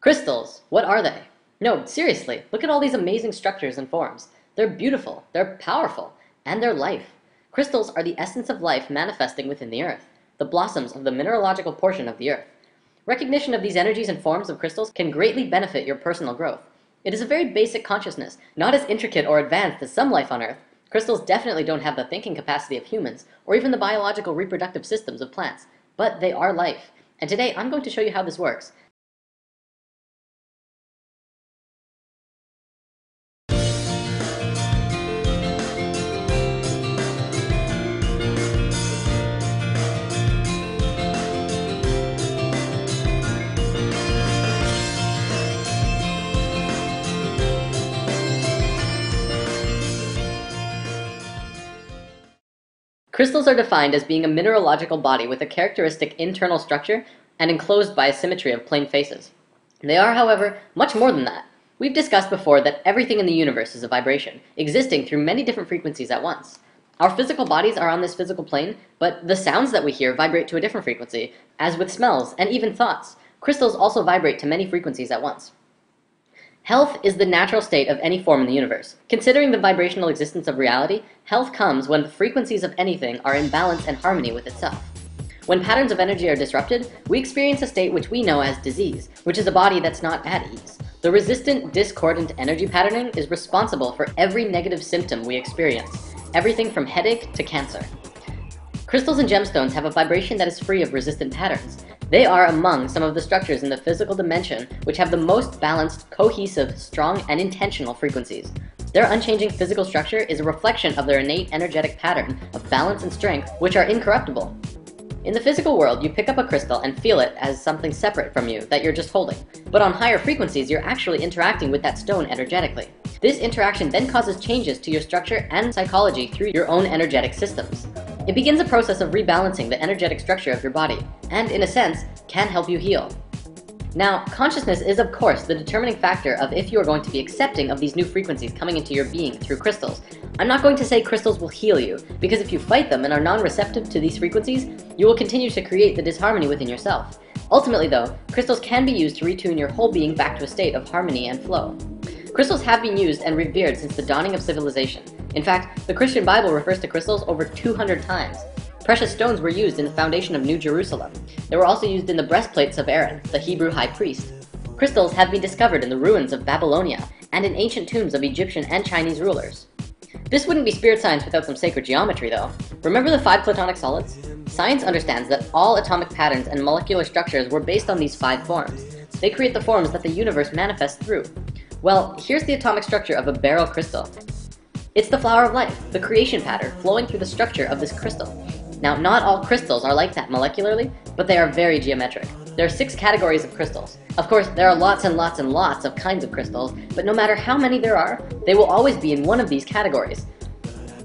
Crystals, what are they? No, seriously, look at all these amazing structures and forms. They're beautiful, they're powerful, and they're life. Crystals are the essence of life manifesting within the earth, the blossoms of the mineralogical portion of the earth. Recognition of these energies and forms of crystals can greatly benefit your personal growth. It is a very basic consciousness, not as intricate or advanced as some life on earth. Crystals definitely don't have the thinking capacity of humans, or even the biological reproductive systems of plants, but they are life. And today I'm going to show you how this works. Crystals are defined as being a mineralogical body with a characteristic internal structure and enclosed by a symmetry of plane faces. They are, however, much more than that. We've discussed before that everything in the universe is a vibration, existing through many different frequencies at once. Our physical bodies are on this physical plane, but the sounds that we hear vibrate to a different frequency, as with smells and even thoughts. Crystals also vibrate to many frequencies at once. Health is the natural state of any form in the universe. Considering the vibrational existence of reality, health comes when the frequencies of anything are in balance and harmony with itself. When patterns of energy are disrupted, we experience a state which we know as disease, which is a body that's not at ease. The resistant, discordant energy patterning is responsible for every negative symptom we experience, everything from headache to cancer. Crystals and gemstones have a vibration that is free of resistant patterns. They are among some of the structures in the physical dimension which have the most balanced, cohesive, strong, and intentional frequencies. Their unchanging physical structure is a reflection of their innate energetic pattern of balance and strength, which are incorruptible. In the physical world, you pick up a crystal and feel it as something separate from you that you're just holding. But on higher frequencies, you're actually interacting with that stone energetically. This interaction then causes changes to your structure and psychology through your own energetic systems. It begins a process of rebalancing the energetic structure of your body, and in a sense, can help you heal. Now, consciousness is of course the determining factor of if you are going to be accepting of these new frequencies coming into your being through crystals. I'm not going to say crystals will heal you, because if you fight them and are non-receptive to these frequencies, you will continue to create the disharmony within yourself. Ultimately though, crystals can be used to retune your whole being back to a state of harmony and flow. Crystals have been used and revered since the dawning of civilization. In fact, the Christian Bible refers to crystals over 200 times. Precious stones were used in the foundation of New Jerusalem. They were also used in the breastplates of Aaron, the Hebrew high priest. Crystals have been discovered in the ruins of Babylonia and in ancient tombs of Egyptian and Chinese rulers. This wouldn't be spirit science without some sacred geometry, though. Remember the 5 platonic solids? Science understands that all atomic patterns and molecular structures were based on these 5 forms. They create the forms that the universe manifests through. Well, here's the atomic structure of a beryl crystal. It's the flower of life, the creation pattern flowing through the structure of this crystal. Now, not all crystals are like that molecularly, but they are very geometric. There are 6 categories of crystals. Of course, there are lots and lots and lots of kinds of crystals, but no matter how many there are, they will always be in one of these categories: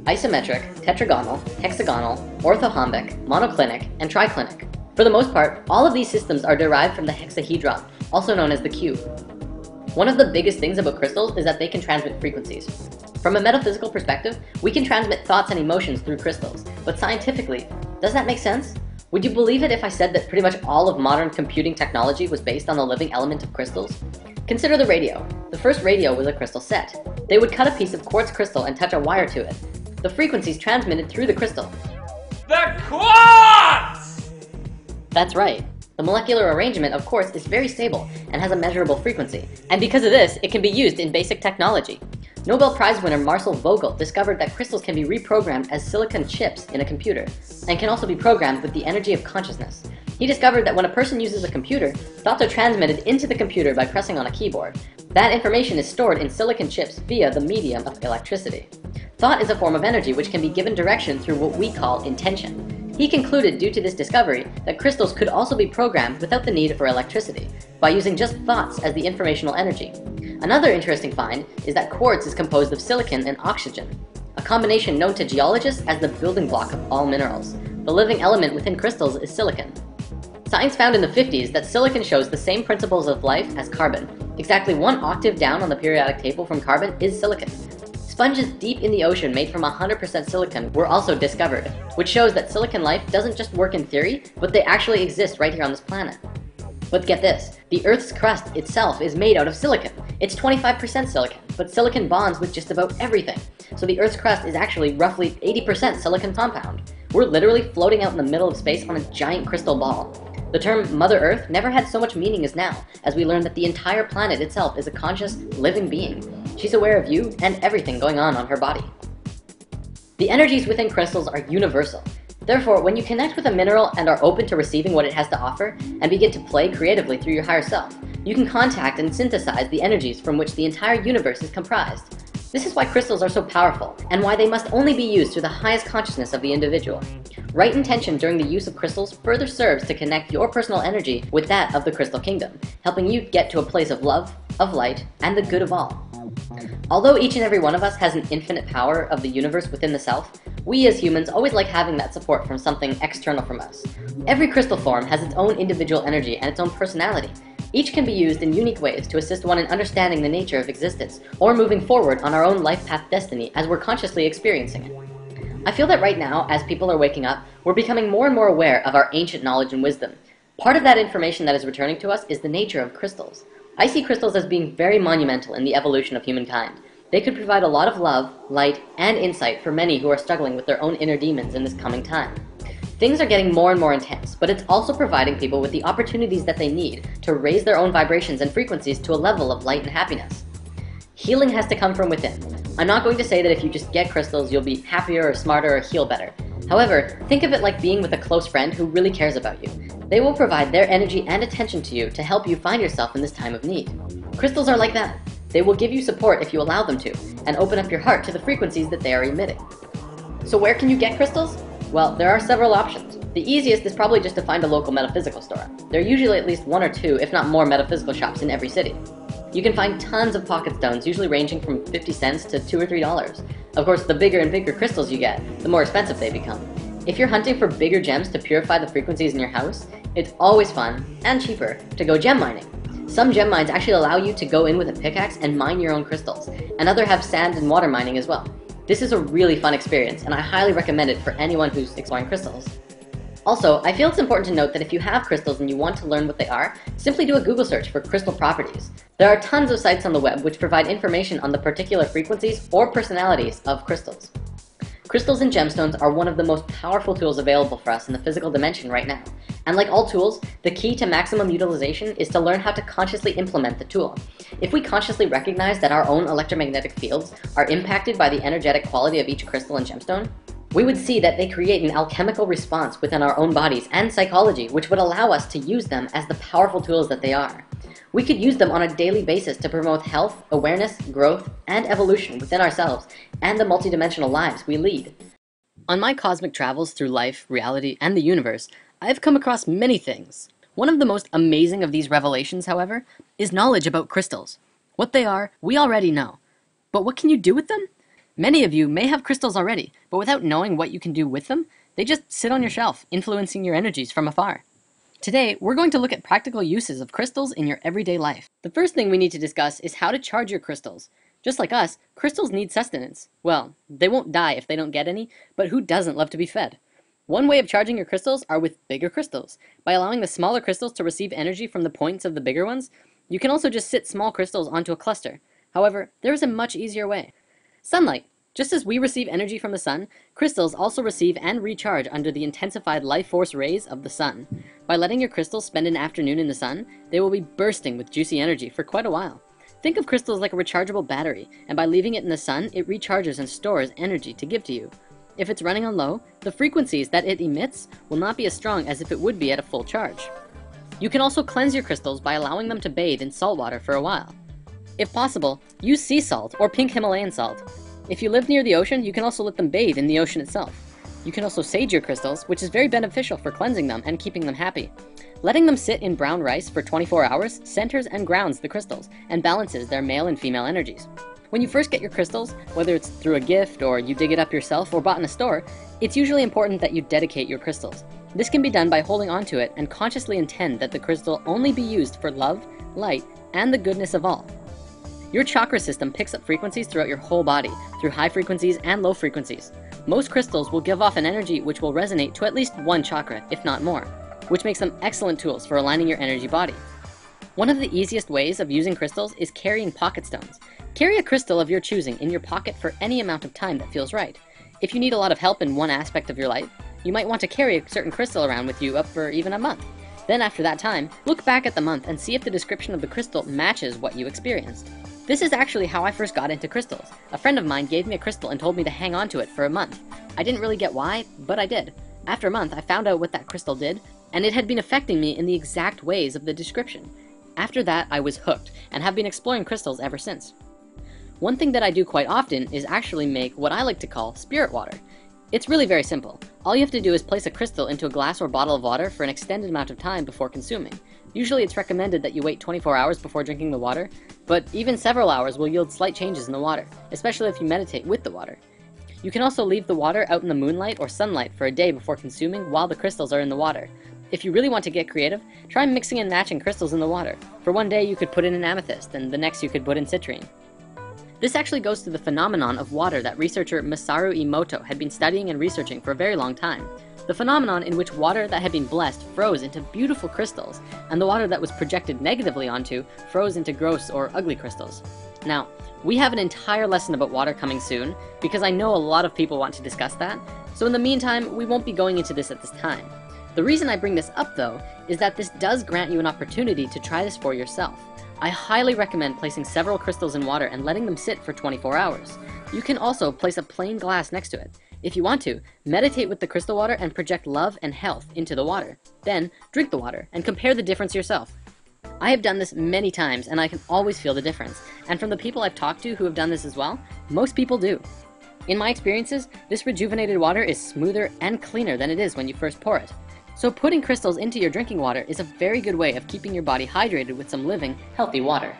isometric, tetragonal, hexagonal, orthorhombic, monoclinic, and triclinic. For the most part, all of these systems are derived from the hexahedron, also known as the cube. One of the biggest things about crystals is that they can transmit frequencies. From a metaphysical perspective, we can transmit thoughts and emotions through crystals, but scientifically, does that make sense? Would you believe it if I said that pretty much all of modern computing technology was based on the living element of crystals? Consider the radio. The first radio was a crystal set. They would cut a piece of quartz crystal and touch a wire to it. The frequencies transmitted through the crystal. The quartz! That's right. The molecular arrangement, of course, is very stable and has a measurable frequency. And because of this, it can be used in basic technology. Nobel Prize winner Marcel Vogel discovered that crystals can be reprogrammed as silicon chips in a computer, and can also be programmed with the energy of consciousness. He discovered that when a person uses a computer, thoughts are transmitted into the computer by pressing on a keyboard. That information is stored in silicon chips via the medium of electricity. Thought is a form of energy which can be given direction through what we call intention. He concluded, due to this discovery, that crystals could also be programmed without the need for electricity, by using just thoughts as the informational energy. Another interesting find is that quartz is composed of silicon and oxygen, a combination known to geologists as the building block of all minerals. The living element within crystals is silicon. Science found in the 50s that silicon shows the same principles of life as carbon. Exactly 1 octave down on the periodic table from carbon is silicon. Sponges deep in the ocean made from 100% silicon were also discovered, which shows that silicon life doesn't just work in theory, but they actually exist right here on this planet. But get this, the Earth's crust itself is made out of silicon. It's 25% silicon, but silicon bonds with just about everything. So the Earth's crust is actually roughly 80% silicon compound. We're literally floating out in the middle of space on a giant crystal ball. The term Mother Earth never had so much meaning as now, as we learn that the entire planet itself is a conscious, living being. She's aware of you and everything going on her body. The energies within crystals are universal. Therefore, when you connect with a mineral and are open to receiving what it has to offer, and begin to play creatively through your higher self, you can contact and synthesize the energies from which the entire universe is comprised. This is why crystals are so powerful, and why they must only be used through the highest consciousness of the individual. Right intention during the use of crystals further serves to connect your personal energy with that of the crystal kingdom, helping you get to a place of love, of light, and the good of all. Although each and every one of us has an infinite power of the universe within the self, we as humans always like having that support from something external from us. Every crystal form has its own individual energy and its own personality. Each can be used in unique ways to assist one in understanding the nature of existence, or moving forward on our own life path destiny as we're consciously experiencing it. I feel that right now, as people are waking up, we're becoming more and more aware of our ancient knowledge and wisdom. Part of that information that is returning to us is the nature of crystals. I see crystals as being very monumental in the evolution of humankind. They could provide a lot of love, light, and insight for many who are struggling with their own inner demons in this coming time. Things are getting more and more intense, but it's also providing people with the opportunities that they need to raise their own vibrations and frequencies to a level of light and happiness. Healing has to come from within. I'm not going to say that if you just get crystals, you'll be happier or smarter or heal better. However, think of it like being with a close friend who really cares about you. They will provide their energy and attention to you to help you find yourself in this time of need. Crystals are like that. They will give you support if you allow them to, and open up your heart to the frequencies that they are emitting. So where can you get crystals? Well, there are several options. The easiest is probably just to find a local metaphysical store. There are usually at least one or two, if not more, metaphysical shops in every city. You can find tons of pocket stones, usually ranging from 50 cents to $2 or $3. Of course, the bigger and bigger crystals you get, the more expensive they become. If you're hunting for bigger gems to purify the frequencies in your house, it's always fun, and cheaper, to go gem mining. Some gem mines actually allow you to go in with a pickaxe and mine your own crystals, and others have sand and water mining as well. This is a really fun experience, and I highly recommend it for anyone who's exploring crystals. Also, I feel it's important to note that if you have crystals and you want to learn what they are, simply do a Google search for crystal properties. There are tons of sites on the web which provide information on the particular frequencies or personalities of crystals. Crystals and gemstones are one of the most powerful tools available for us in the physical dimension right now. And like all tools, the key to maximum utilization is to learn how to consciously implement the tool. If we consciously recognize that our own electromagnetic fields are impacted by the energetic quality of each crystal and gemstone, we would see that they create an alchemical response within our own bodies and psychology, which would allow us to use them as the powerful tools that they are. We could use them on a daily basis to promote health, awareness, growth, and evolution within ourselves and the multidimensional lives we lead. On my cosmic travels through life, reality, and the universe, I've come across many things. One of the most amazing of these revelations, however, is knowledge about crystals. What they are, we already know. But what can you do with them? Many of you may have crystals already, but without knowing what you can do with them, they just sit on your shelf, influencing your energies from afar. Today, we're going to look at practical uses of crystals in your everyday life. The first thing we need to discuss is how to charge your crystals. Just like us, crystals need sustenance. Well, they won't die if they don't get any, but who doesn't love to be fed? One way of charging your crystals are with bigger crystals. By allowing the smaller crystals to receive energy from the points of the bigger ones, you can also just sit small crystals onto a cluster. However, there is a much easier way. Sunlight. Just as we receive energy from the sun, crystals also receive and recharge under the intensified life force rays of the sun. By letting your crystals spend an afternoon in the sun, they will be bursting with juicy energy for quite a while. Think of crystals like a rechargeable battery, and by leaving it in the sun, it recharges and stores energy to give to you. If it's running on low, the frequencies that it emits will not be as strong as if it would be at a full charge. You can also cleanse your crystals by allowing them to bathe in salt water for a while. If possible, use sea salt or pink Himalayan salt. If you live near the ocean, you can also let them bathe in the ocean itself. You can also sage your crystals, which is very beneficial for cleansing them and keeping them happy. Letting them sit in brown rice for 24 hours centers and grounds the crystals and balances their male and female energies. When you first get your crystals, whether it's through a gift or you dig it up yourself or bought in a store, it's usually important that you dedicate your crystals. This can be done by holding onto it and consciously intend that the crystal only be used for love, light, and the goodness of all. Your chakra system picks up frequencies throughout your whole body, through high frequencies and low frequencies. Most crystals will give off an energy which will resonate to at least one chakra, if not more. which makes them excellent tools for aligning your energy body. One of the easiest ways of using crystals is carrying pocket stones. Carry a crystal of your choosing in your pocket for any amount of time that feels right. If you need a lot of help in one aspect of your life, you might want to carry a certain crystal around with you up for even a month. Then after that time, look back at the month and see if the description of the crystal matches what you experienced. This is actually how I first got into crystals. A friend of mine gave me a crystal and told me to hang on to it for a month. I didn't really get why, but I did. After a month, I found out what that crystal did, and it had been affecting me in the exact ways of the description. After that, I was hooked, and have been exploring crystals ever since. One thing that I do quite often is actually make what I like to call spirit water. It's really very simple. All you have to do is place a crystal into a glass or bottle of water for an extended amount of time before consuming. Usually it's recommended that you wait 24 hours before drinking the water, but even several hours will yield slight changes in the water, especially if you meditate with the water. You can also leave the water out in the moonlight or sunlight for a day before consuming while the crystals are in the water. If you really want to get creative, try mixing and matching crystals in the water. For one day you could put in an amethyst, and the next you could put in citrine. This actually goes to the phenomenon of water that researcher Masaru Emoto had been studying and researching for a very long time. The phenomenon in which water that had been blessed froze into beautiful crystals, and the water that was projected negatively onto froze into gross or ugly crystals. Now, we have an entire lesson about water coming soon, because I know a lot of people want to discuss that, so in the meantime, we won't be going into this at this time. The reason I bring this up though, is that this does grant you an opportunity to try this for yourself. I highly recommend placing several crystals in water and letting them sit for 24 hours. You can also place a plain glass next to it. If you want to, meditate with the crystal water and project love and health into the water. Then, drink the water and compare the difference yourself. I have done this many times and I can always feel the difference. And from the people I've talked to who have done this as well, most people do. In my experiences, this rejuvenated water is smoother and cleaner than it is when you first pour it. So putting crystals into your drinking water is a very good way of keeping your body hydrated with some living, healthy water.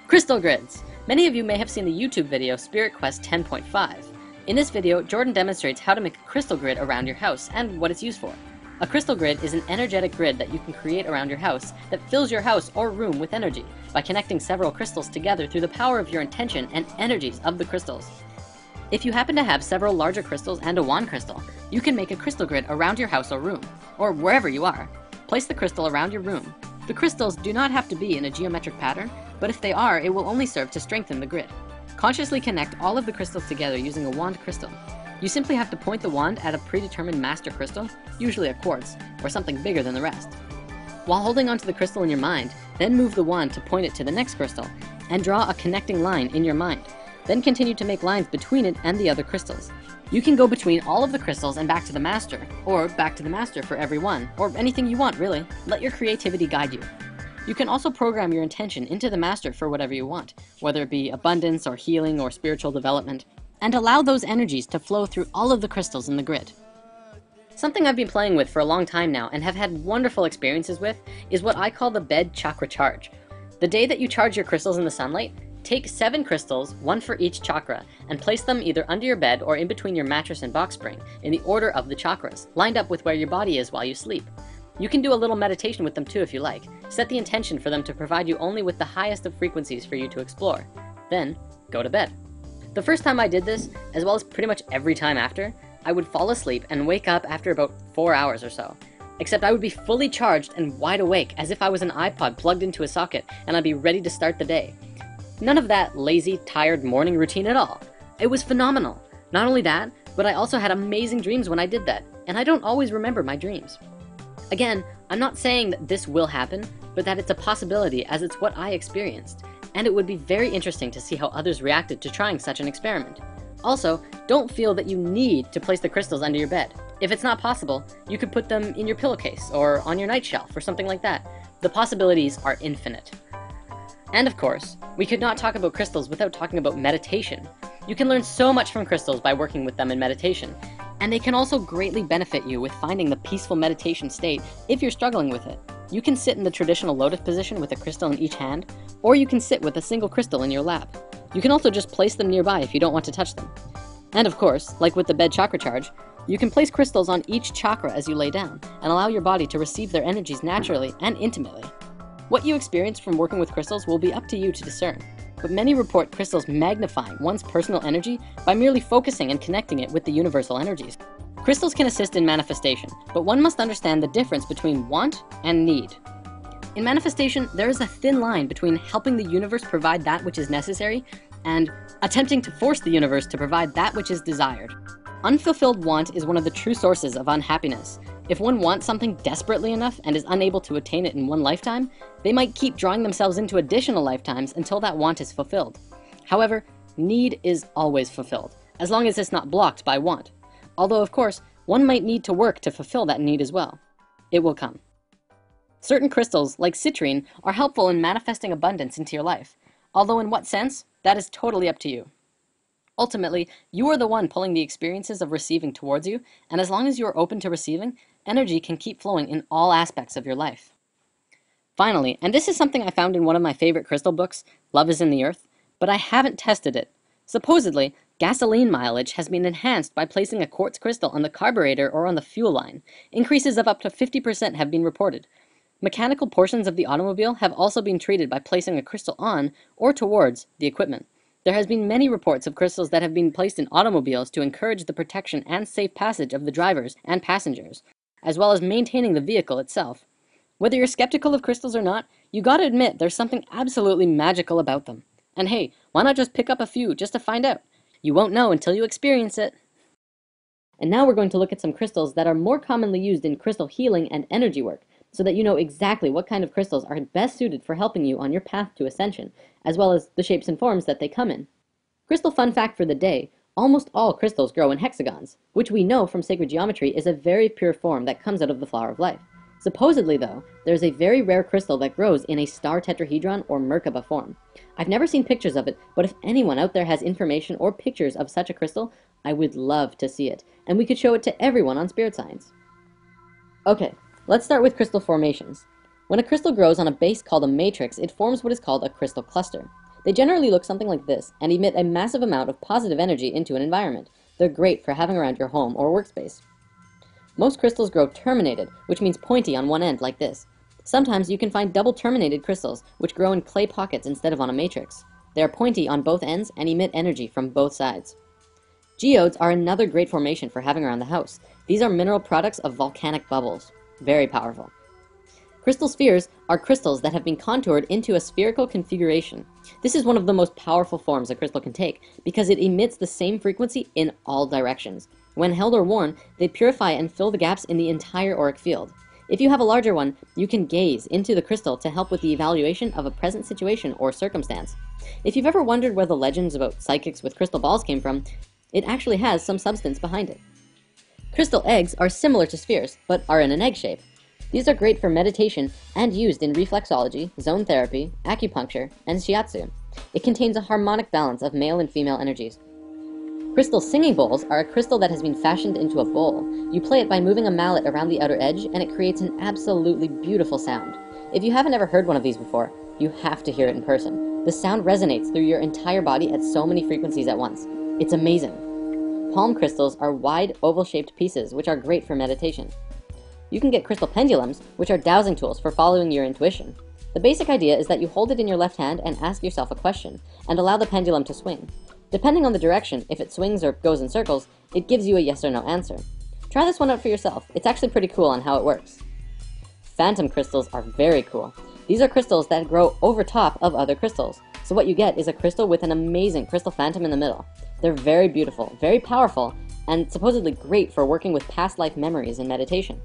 Crystal grids! Many of you may have seen the YouTube video Spirit Quest 10.5. In this video, Jordan demonstrates how to make a crystal grid around your house and what it's used for. A crystal grid is an energetic grid that you can create around your house that fills your house or room with energy by connecting several crystals together through the power of your intention and energies of the crystals. If you happen to have several larger crystals and a wand crystal, you can make a crystal grid around your house or room, or wherever you are. Place the crystal around your room. The crystals do not have to be in a geometric pattern, but if they are, it will only serve to strengthen the grid. Consciously connect all of the crystals together using a wand crystal. You simply have to point the wand at a predetermined master crystal, usually a quartz, or something bigger than the rest. While holding onto the crystal in your mind, then move the wand to point it to the next crystal, and draw a connecting line in your mind. Then continue to make lines between it and the other crystals. You can go between all of the crystals and back to the master, or back to the master for every one, or anything you want really. Let your creativity guide you. You can also program your intention into the master for whatever you want, whether it be abundance or healing or spiritual development, and allow those energies to flow through all of the crystals in the grid. Something I've been playing with for a long time now and have had wonderful experiences with is what I call the bed chakra charge. The day that you charge your crystals in the sunlight, take 7 crystals, 1 for each chakra, and place them either under your bed or in between your mattress and box spring in the order of the chakras, lined up with where your body is while you sleep. You can do a little meditation with them too if you like. Set the intention for them to provide you only with the highest of frequencies for you to explore. Then, go to bed. The first time I did this, as well as pretty much every time after, I would fall asleep and wake up after about 4 hours or so. Except I would be fully charged and wide awake, as if I was an iPod plugged into a socket, and I'd be ready to start the day. None of that lazy, tired morning routine at all. It was phenomenal. Not only that, but I also had amazing dreams when I did that, and I don't always remember my dreams. Again, I'm not saying that this will happen, but that it's a possibility as it's what I experienced, and it would be very interesting to see how others reacted to trying such an experiment. Also, don't feel that you need to place the crystals under your bed. If it's not possible, you could put them in your pillowcase or on your night shelf or something like that. The possibilities are infinite. And of course, we could not talk about crystals without talking about meditation. You can learn so much from crystals by working with them in meditation, and they can also greatly benefit you with finding the peaceful meditation state if you're struggling with it. You can sit in the traditional lotus position with a crystal in each hand, or you can sit with a single crystal in your lap. You can also just place them nearby if you don't want to touch them. And of course, like with the bed chakra charge, you can place crystals on each chakra as you lay down, and allow your body to receive their energies naturally and intimately. What you experience from working with crystals will be up to you to discern, but many report crystals magnifying one's personal energy by merely focusing and connecting it with the universal energies. Crystals can assist in manifestation, but one must understand the difference between want and need. In manifestation, there is a thin line between helping the universe provide that which is necessary and attempting to force the universe to provide that which is desired. Unfulfilled want is one of the true sources of unhappiness. If one wants something desperately enough and is unable to attain it in one lifetime, they might keep drawing themselves into additional lifetimes until that want is fulfilled. However, need is always fulfilled, as long as it's not blocked by want. Although, of course, one might need to work to fulfill that need as well. It will come. Certain crystals, like citrine, are helpful in manifesting abundance into your life. Although in what sense, that is totally up to you. Ultimately, you are the one pulling the experiences of receiving towards you, and as long as you are open to receiving, energy can keep flowing in all aspects of your life. Finally, and this is something I found in one of my favorite crystal books, Love is in the Earth, but I haven't tested it. Supposedly, gasoline mileage has been enhanced by placing a quartz crystal on the carburetor or on the fuel line. Increases of up to 50% have been reported. Mechanical portions of the automobile have also been treated by placing a crystal on or towards the equipment. There has been many reports of crystals that have been placed in automobiles to encourage the protection and safe passage of the drivers and passengers, as well as maintaining the vehicle itself. Whether you're skeptical of crystals or not, you gotta admit there's something absolutely magical about them. And hey, why not just pick up a few just to find out? You won't know until you experience it. And now we're going to look at some crystals that are more commonly used in crystal healing and energy work, so that you know exactly what kind of crystals are best suited for helping you on your path to ascension, as well as the shapes and forms that they come in. Crystal fun fact for the day, almost all crystals grow in hexagons, which we know from sacred geometry is a very pure form that comes out of the flower of life. Supposedly though, there's a very rare crystal that grows in a star tetrahedron or Merkaba form. I've never seen pictures of it, but if anyone out there has information or pictures of such a crystal, I would love to see it, and we could show it to everyone on Spirit Science. Okay, let's start with crystal formations. When a crystal grows on a base called a matrix, it forms what is called a crystal cluster. They generally look something like this and emit a massive amount of positive energy into an environment. They're great for having around your home or workspace. Most crystals grow terminated, which means pointy on one end like this. Sometimes you can find double terminated crystals, which grow in clay pockets instead of on a matrix. They are pointy on both ends and emit energy from both sides. Geodes are another great formation for having around the house. These are mineral products of volcanic bubbles. Very powerful. Crystal spheres are crystals that have been contoured into a spherical configuration. This is one of the most powerful forms a crystal can take because it emits the same frequency in all directions. When held or worn, they purify and fill the gaps in the entire auric field. If you have a larger one, you can gaze into the crystal to help with the evaluation of a present situation or circumstance. If you've ever wondered where the legends about psychics with crystal balls came from, it actually has some substance behind it. Crystal eggs are similar to spheres, but are in an egg shape. These are great for meditation and used in reflexology, zone therapy, acupuncture, and shiatsu. It contains a harmonic balance of male and female energies. Crystal singing bowls are a crystal that has been fashioned into a bowl. You play it by moving a mallet around the outer edge, and it creates an absolutely beautiful sound. If you haven't ever heard one of these before, you have to hear it in person. The sound resonates through your entire body at so many frequencies at once. It's amazing. Palm crystals are wide, oval-shaped pieces, which are great for meditation. You can get crystal pendulums, which are dowsing tools for following your intuition. The basic idea is that you hold it in your left hand and ask yourself a question, and allow the pendulum to swing. Depending on the direction, if it swings or goes in circles, it gives you a yes or no answer. Try this one out for yourself. It's actually pretty cool on how it works. Phantom crystals are very cool. These are crystals that grow over top of other crystals. So what you get is a crystal with an amazing crystal phantom in the middle. They're very beautiful, very powerful, and supposedly great for working with past life memories in meditation.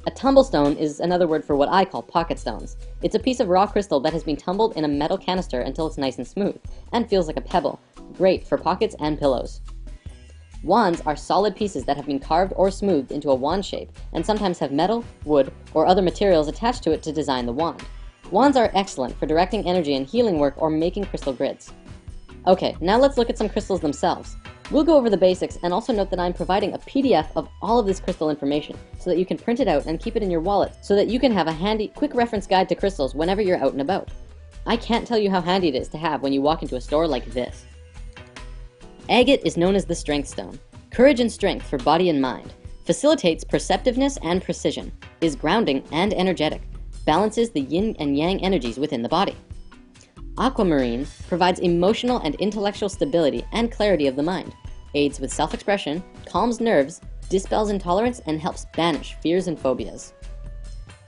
A tumblestone is another word for what I call pocket stones. It's a piece of raw crystal that has been tumbled in a metal canister until it's nice and smooth, and feels like a pebble. Great for pockets and pillows. Wands are solid pieces that have been carved or smoothed into a wand shape, and sometimes have metal, wood, or other materials attached to it to design the wand. Wands are excellent for directing energy in healing work or making crystal grids. Okay, now let's look at some crystals themselves. We'll go over the basics and also note that I'm providing a PDF of all of this crystal information so that you can print it out and keep it in your wallet so that you can have a handy, quick reference guide to crystals whenever you're out and about. I can't tell you how handy it is to have when you walk into a store like this. Agate is known as the Strength Stone. Courage and strength for body and mind. Facilitates perceptiveness and precision. Is grounding and energetic. Balances the yin and yang energies within the body. Aquamarine provides emotional and intellectual stability and clarity of the mind, aids with self-expression, calms nerves, dispels intolerance and helps banish fears and phobias.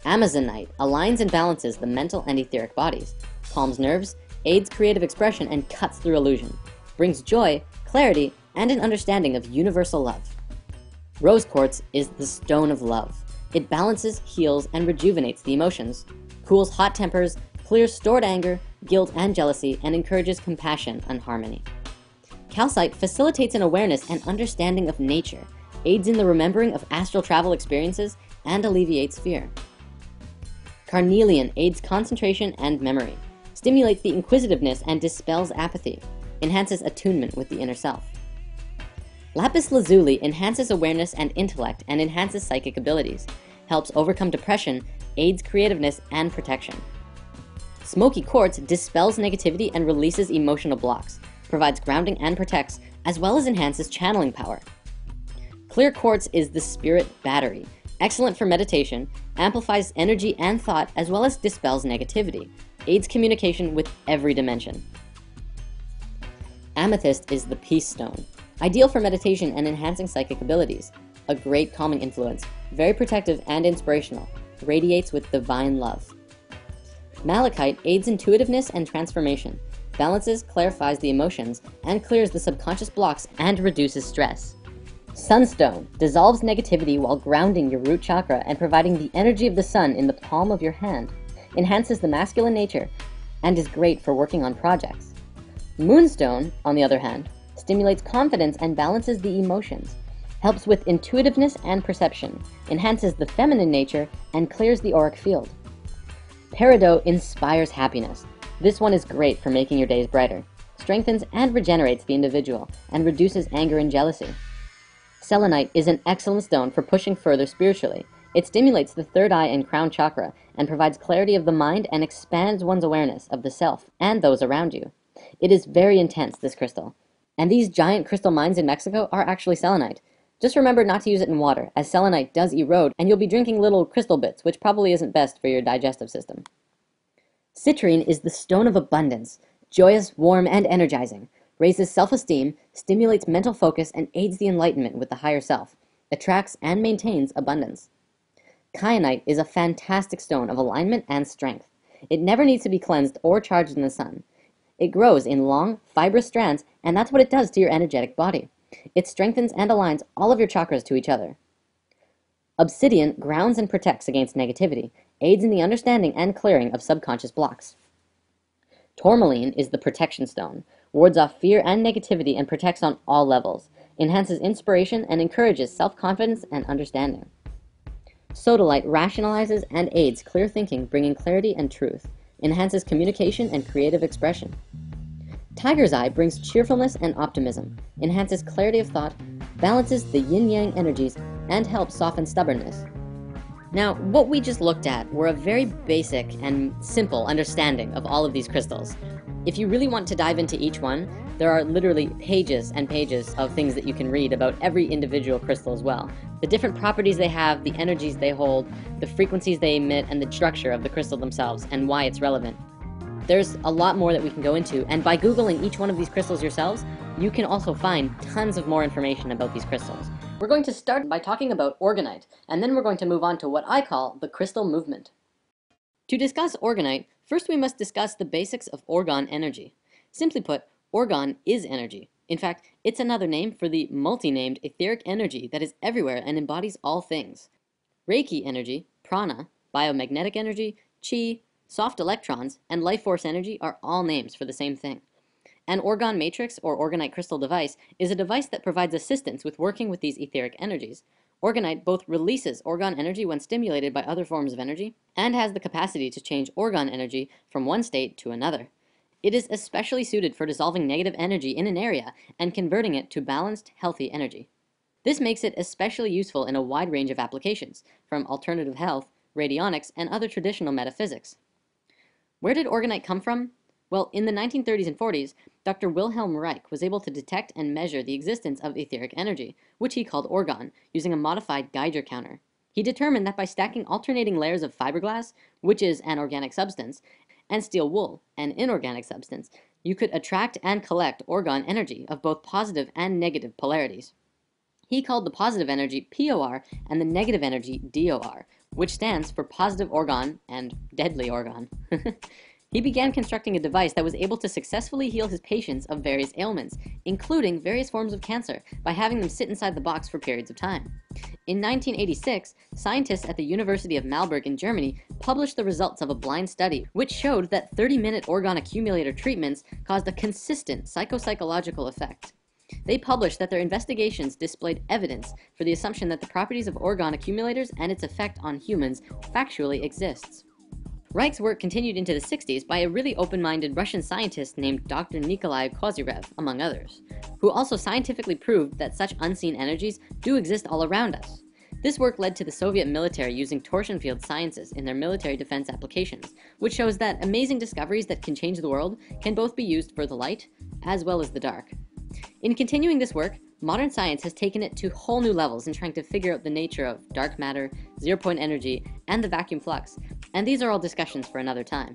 Amazonite aligns and balances the mental and etheric bodies, calms nerves, aids creative expression, and cuts through illusion, brings joy, clarity, and an understanding of universal love. Rose quartz is the stone of love. It balances, heals, and rejuvenates the emotions, cools hot tempers, clears stored anger, guilt, and jealousy, and encourages compassion and harmony. Calcite facilitates an awareness and understanding of nature, aids in the remembering of astral travel experiences, and alleviates fear. Carnelian aids concentration and memory, stimulates the inquisitiveness and dispels apathy, enhances attunement with the inner self. Lapis lazuli enhances awareness and intellect and enhances psychic abilities, helps overcome depression, aids creativeness and protection. Smoky quartz dispels negativity and releases emotional blocks, provides grounding and protects, as well as enhances channeling power. Clear quartz is the spirit battery, excellent for meditation, amplifies energy and thought, as well as dispels negativity, aids communication with every dimension. Amethyst is the peace stone, ideal for meditation and enhancing psychic abilities, a great calming influence, very protective and inspirational, radiates with divine love. Malachite aids intuitiveness and transformation, balances, clarifies the emotions, and clears the subconscious blocks and reduces stress. Sunstone dissolves negativity while grounding your root chakra and providing the energy of the sun in the palm of your hand, enhances the masculine nature, and is great for working on projects. Moonstone, on the other hand, stimulates confidence and balances the emotions, helps with intuitiveness and perception, enhances the feminine nature, and clears the auric field. Peridot inspires happiness. This one is great for making your days brighter, strengthens and regenerates the individual, and reduces anger and jealousy. Selenite is an excellent stone for pushing further spiritually. It stimulates the third eye and crown chakra and provides clarity of the mind and expands one's awareness of the self and those around you. It is very intense, this crystal. And these giant crystal mines in Mexico are actually selenite. Just remember not to use it in water, as selenite does erode, and you'll be drinking little crystal bits, which probably isn't best for your digestive system. Citrine is the stone of abundance, joyous, warm, and energizing, raises self-esteem, stimulates mental focus, and aids the enlightenment with the higher self, attracts and maintains abundance. Kyanite is a fantastic stone of alignment and strength. It never needs to be cleansed or charged in the sun. It grows in long, fibrous strands, and that's what it does to your energetic body. It strengthens and aligns all of your chakras to each other. Obsidian grounds and protects against negativity, aids in the understanding and clearing of subconscious blocks. Tourmaline is the protection stone, wards off fear and negativity and protects on all levels, enhances inspiration and encourages self-confidence and understanding. Sodalite rationalizes and aids clear thinking, bringing clarity and truth, enhances communication and creative expression. Tiger's Eye brings cheerfulness and optimism, enhances clarity of thought, balances the yin-yang energies, and helps soften stubbornness. Now, what we just looked at were a very basic and simple understanding of all of these crystals. If you really want to dive into each one, there are literally pages and pages of things that you can read about every individual crystal as well. The different properties they have, the energies they hold, the frequencies they emit, and the structure of the crystal themselves, and why it's relevant. There's a lot more that we can go into, and by Googling each one of these crystals yourselves, you can also find tons of more information about these crystals. We're going to start by talking about orgonite, and then we're going to move on to what I call the crystal movement. To discuss orgonite, first we must discuss the basics of orgone energy. Simply put, orgone is energy. In fact, it's another name for the multi-named etheric energy that is everywhere and embodies all things. Reiki energy, prana, biomagnetic energy, chi, soft electrons, and life force energy are all names for the same thing. An orgone matrix or orgonite crystal device is a device that provides assistance with working with these etheric energies. Orgonite both releases orgone energy when stimulated by other forms of energy and has the capacity to change orgone energy from one state to another. It is especially suited for dissolving negative energy in an area and converting it to balanced, healthy energy. This makes it especially useful in a wide range of applications, from alternative health, radionics, and other traditional metaphysics. Where did orgonite come from? Well, in the 1930s and 40s, Dr. Wilhelm Reich was able to detect and measure the existence of etheric energy, which he called orgone, using a modified Geiger counter. He determined that by stacking alternating layers of fiberglass, which is an organic substance, and steel wool, an inorganic substance, you could attract and collect orgone energy of both positive and negative polarities. He called the positive energy POR and the negative energy DOR, which stands for positive orgone and deadly orgone. He began constructing a device that was able to successfully heal his patients of various ailments, including various forms of cancer, by having them sit inside the box for periods of time. In 1986, scientists at the University of Marburg in Germany published the results of a blind study, which showed that 30-minute orgone accumulator treatments caused a consistent psychopsychological effect. They published that their investigations displayed evidence for the assumption that the properties of orgone accumulators and its effect on humans factually exists. Reich's work continued into the 60s by a really open-minded Russian scientist named Dr. Nikolai Kozyrev, among others, who also scientifically proved that such unseen energies do exist all around us. This work led to the Soviet military using torsion field sciences in their military defense applications, which shows that amazing discoveries that can change the world can both be used for the light as well as the dark. In continuing this work, modern science has taken it to whole new levels in trying to figure out the nature of dark matter, zero-point energy, and the vacuum flux, and these are all discussions for another time.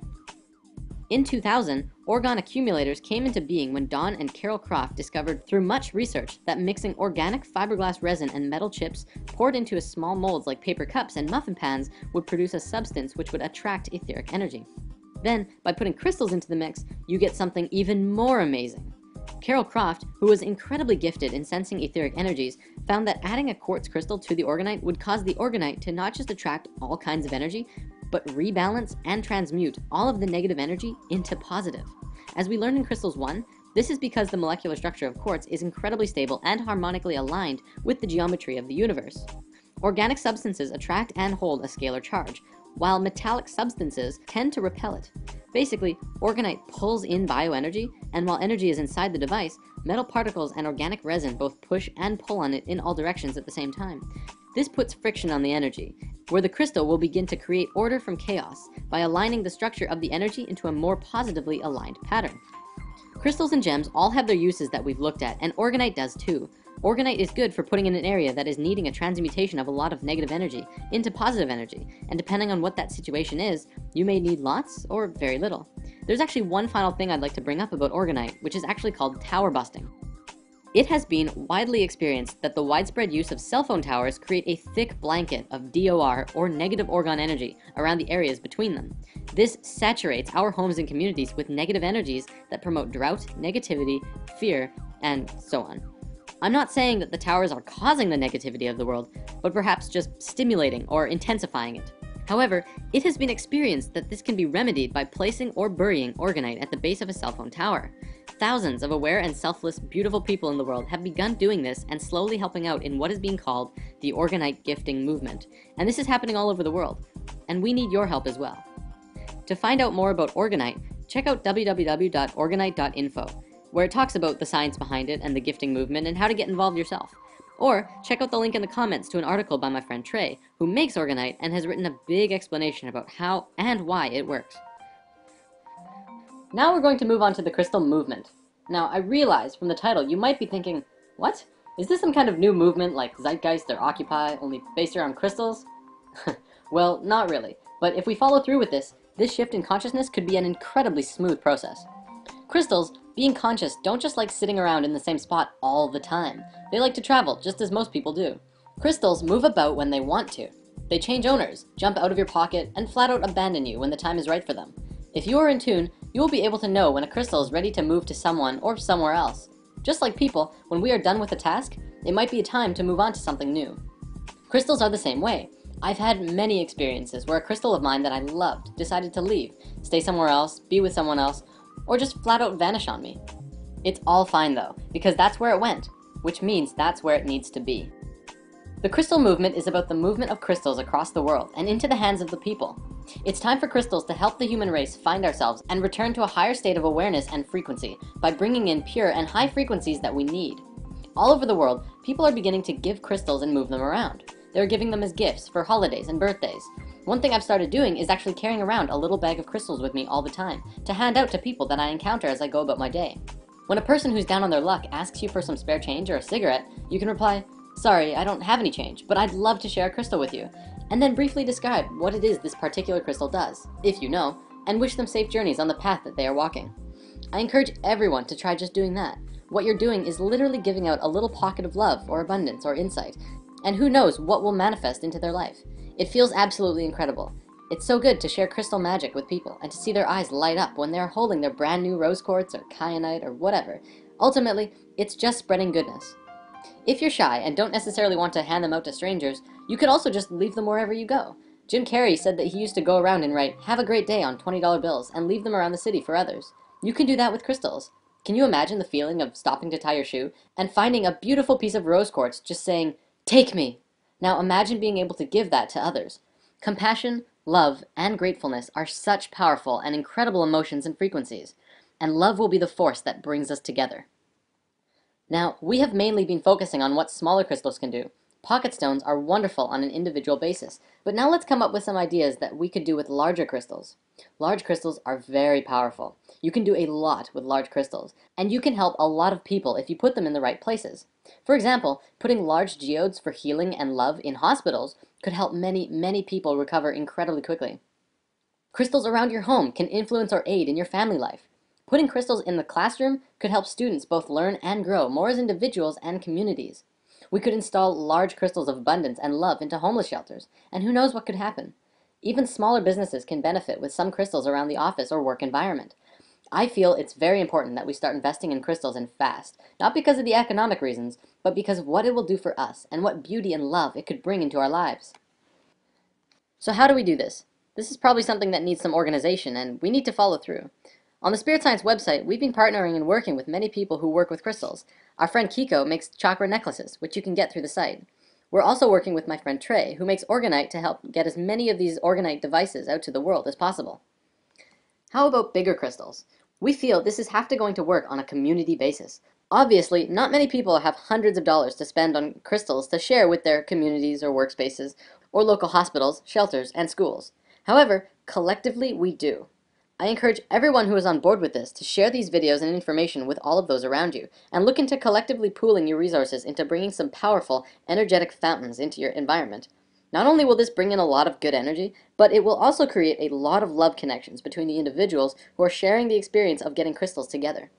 In 2000, orgone accumulators came into being when Don and Carol Croft discovered through much research that mixing organic fiberglass resin and metal chips poured into small molds like paper cups and muffin pans would produce a substance which would attract etheric energy. Then, by putting crystals into the mix, you get something even more amazing. Carol Croft, who was incredibly gifted in sensing etheric energies, found that adding a quartz crystal to the orgonite would cause the orgonite to not just attract all kinds of energy, but rebalance and transmute all of the negative energy into positive. As we learned in Crystals 1, this is because the molecular structure of quartz is incredibly stable and harmonically aligned with the geometry of the universe. Organic substances attract and hold a scalar charge, while metallic substances tend to repel it. Basically, orgonite pulls in bioenergy, and while energy is inside the device, metal particles and organic resin both push and pull on it in all directions at the same time. This puts friction on the energy, where the crystal will begin to create order from chaos by aligning the structure of the energy into a more positively aligned pattern. Crystals and gems all have their uses that we've looked at, and orgonite does too. Orgonite is good for putting in an area that is needing a transmutation of a lot of negative energy into positive energy, and depending on what that situation is, you may need lots or very little. There's actually one final thing I'd like to bring up about orgonite, which is actually called tower busting. It has been widely experienced that the widespread use of cell phone towers create a thick blanket of DOR, or negative orgone energy, around the areas between them. This saturates our homes and communities with negative energies that promote drought, negativity, fear, and so on. I'm not saying that the towers are causing the negativity of the world, but perhaps just stimulating or intensifying it. However, it has been experienced that this can be remedied by placing or burying orgonite at the base of a cell phone tower. Thousands of aware and selfless, beautiful people in the world have begun doing this and slowly helping out in what is being called the orgonite gifting movement. And this is happening all over the world. And we need your help as well. To find out more about orgonite, check out www.orgonite.info, where it talks about the science behind it and the gifting movement and how to get involved yourself. Or check out the link in the comments to an article by my friend Trey, who makes orgonite and has written a big explanation about how and why it works. Now we're going to move on to the crystal movement. Now, I realize from the title you might be thinking, what? Is this some kind of new movement like Zeitgeist or Occupy, only based around crystals? Well, not really. But if we follow through with this shift in consciousness could be an incredibly smooth process. Crystals, being conscious, don't just like sitting around in the same spot all the time. They like to travel, just as most people do. Crystals move about when they want to. They change owners, jump out of your pocket, and flat out abandon you when the time is right for them. If you are in tune, you will be able to know when a crystal is ready to move to someone or somewhere else. Just like people, when we are done with a task, it might be a time to move on to something new. Crystals are the same way. I've had many experiences where a crystal of mine that I loved decided to leave, stay somewhere else, be with someone else, or just flat out vanish on me. It's all fine though, because that's where it went, which means that's where it needs to be. The crystal movement is about the movement of crystals across the world and into the hands of the people. It's time for crystals to help the human race find ourselves and return to a higher state of awareness and frequency by bringing in pure and high frequencies that we need. All over the world, people are beginning to give crystals and move them around. They're giving them as gifts for holidays and birthdays. One thing I've started doing is actually carrying around a little bag of crystals with me all the time to hand out to people that I encounter as I go about my day. When a person who's down on their luck asks you for some spare change or a cigarette, you can reply, "Sorry, I don't have any change, but I'd love to share a crystal with you," and then briefly describe what it is this particular crystal does, if you know, and wish them safe journeys on the path that they are walking. I encourage everyone to try just doing that. what you're doing is literally giving out a little pocket of love or abundance or insight, and who knows what will manifest into their life. It feels absolutely incredible. It's so good to share crystal magic with people and to see their eyes light up when they're holding their brand new rose quartz or kyanite or whatever. Ultimately, it's just spreading goodness. If you're shy and don't necessarily want to hand them out to strangers, you could also just leave them wherever you go. Jim Carrey said that he used to go around and write, "Have a great day" on $20 bills and leave them around the city for others. You can do that with crystals. Can you imagine the feeling of stopping to tie your shoe and finding a beautiful piece of rose quartz just saying, "Take me"? Now imagine being able to give that to others. Compassion, love, and gratefulness are such powerful and incredible emotions and frequencies, and love will be the force that brings us together. Now, we have mainly been focusing on what smaller crystals can do. Pocket stones are wonderful on an individual basis, but now let's come up with some ideas that we could do with larger crystals. Large crystals are very powerful. You can do a lot with large crystals, and you can help a lot of people if you put them in the right places. For example, putting large geodes for healing and love in hospitals could help many, many people recover incredibly quickly. Crystals around your home can influence or aid in your family life. Putting crystals in the classroom could help students both learn and grow more as individuals and communities. We could install large crystals of abundance and love into homeless shelters, and who knows what could happen. Even smaller businesses can benefit with some crystals around the office or work environment. I feel it's very important that we start investing in crystals and fast, not because of the economic reasons, but because of what it will do for us and what beauty and love it could bring into our lives. So how do we do this? This is probably something that needs some organization, and we need to follow through. On the Spirit Science website, we've been partnering and working with many people who work with crystals. Our friend Kiko makes chakra necklaces, which you can get through the site. We're also working with my friend Trey, who makes orgonite to help get as many of these orgonite devices out to the world as possible. How about bigger crystals? We feel this is going to work on a community basis. Obviously, not many people have hundreds of dollars to spend on crystals to share with their communities or workspaces, or local hospitals, shelters, and schools. However, collectively we do. I encourage everyone who is on board with this to share these videos and information with all of those around you, and look into collectively pooling your resources into bringing some powerful, energetic fountains into your environment. Not only will this bring in a lot of good energy, but it will also create a lot of love connections between the individuals who are sharing the experience of getting crystals together.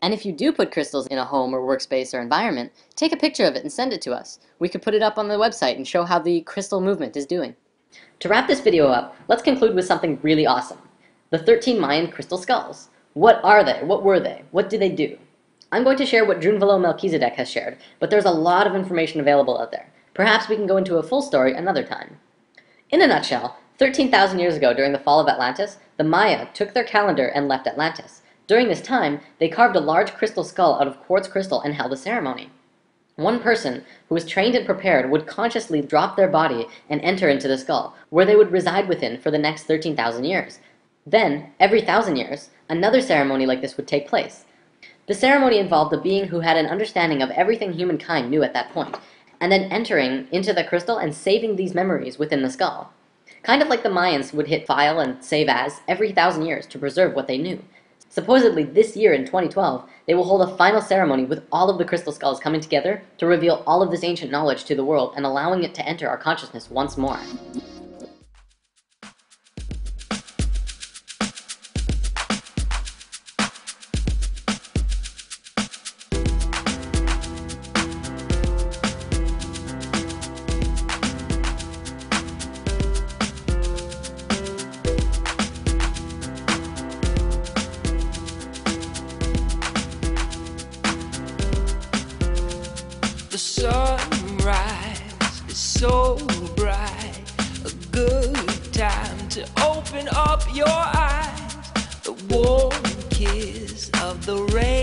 And if you do put crystals in a home or workspace or environment, take a picture of it and send it to us. We could put it up on the website and show how the crystal movement is doing. To wrap this video up, let's conclude with something really awesome. The 13 Mayan crystal skulls. What are they? What were they? What do they do? I'm going to share what Drunvalo Melchizedek has shared, but there's a lot of information available out there. Perhaps we can go into a full story another time. In a nutshell, 13,000 years ago during the fall of Atlantis, the Maya took their calendar and left Atlantis. During this time, they carved a large crystal skull out of quartz crystal and held a ceremony. One person who was trained and prepared would consciously drop their body and enter into the skull, where they would reside within for the next 13,000 years. Then, every 1,000 years, another ceremony like this would take place. The ceremony involved a being who had an understanding of everything humankind knew at that point, and then entering into the crystal and saving these memories within the skull. Kind of like the Mayans would hit file and save as every 1,000 years to preserve what they knew. Supposedly this year in 2012, they will hold a final ceremony with all of the crystal skulls coming together to reveal all of this ancient knowledge to the world and allowing it to enter our consciousness once more. The sunrise is so bright, a good time to open up your eyes. The warm kiss of the rain